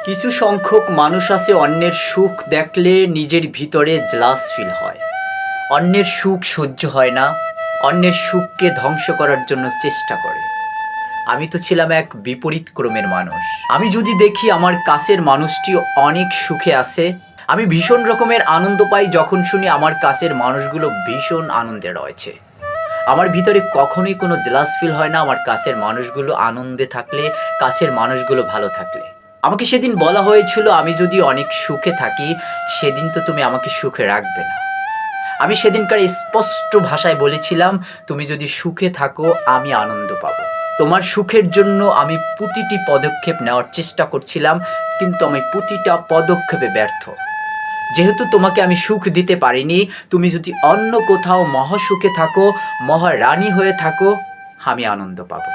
কিছু সংখ্যক মানুষ আছে অন্যের সুখ দেখলে নিজের ভিতরে জেলাস ফিল হয়। অন্যের সুখ সহ্য হয় না, অন্যের সুখকে ধ্বংস করার জন্য চেষ্টা করে। আমি তো ছিলাম এক বিপরীত ক্রমের মানুষ। আমি যদি দেখি আমার কাছের মানুষটি অনেক সুখে আছে, আমি ভীষণ রকমের আনন্দ পাই। যখন শুনি আমার কাছের মানুষগুলো ভীষণ আনন্দে রয়েছে, আমার ভিতরে কখনোই কোনো জেলাস ফিল হয় না আমার কাছের মানুষগুলো আনন্দে থাকলে, কাছের মানুষগুলো ভালো থাকলে। আমাকে সেদিন বলা হয়েছিল আমি যদি অনেক সুখে থাকি সেদিন তো তুমি আমাকে সুখে রাখবে না। আমি সেদিনকার স্পষ্ট ভাষায় বলেছিলাম, তুমি যদি সুখে থাকো আমি আনন্দ পাবো। তোমার সুখের জন্য আমি প্রতিটি পদক্ষেপ নেওয়ার চেষ্টা করছিলাম, কিন্তু আমি প্রতিটা পদক্ষেপে ব্যর্থ। যেহেতু তোমাকে আমি সুখ দিতে পারিনি, তুমি যদি অন্য কোথাও মহাসুখে থাকো, মহারানী হয়ে থাকো, আমি আনন্দ পাবো।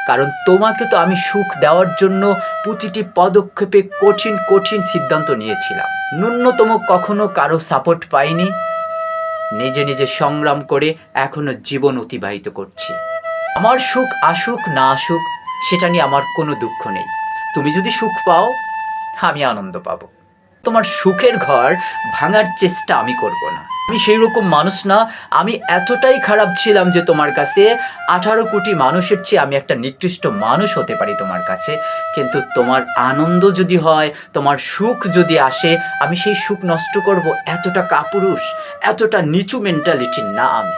কারণ তোমাকে তো আমি সুখ দেওয়ার জন্য প্রতিটি পদক্ষেপে কঠিন কঠিন সিদ্ধান্ত নিয়েছিলাম। ন্যূনতম কখনো কারো সাপোর্ট পাইনি, নিজে নিজে সংগ্রাম করে এখনো জীবন অতিবাহিত করছি। আমার সুখ আসুক না আসুক সেটা নিয়ে আমার কোনো দুঃখ নেই। তুমি যদি সুখ পাও আমি আনন্দ পাবো। তোমার সুখের ঘর ভাঙার চেষ্টা আমি করব না। আমি সেই রকম মানুষ না। আমি এতটাই খারাপ ছিলাম যে তোমার কাছে 18 কোটি মানুষের চেয়ে আমি একটা নিকৃষ্ট মানুষ হতে পারি তোমার কাছে। কিন্তু তোমার আনন্দ যদি হয়, তোমার সুখ যদি আসে, আমি সেই সুখ নষ্ট করব? এতটা কাপুরুষ, এতটা নিচু মেন্টালিটি না আমি।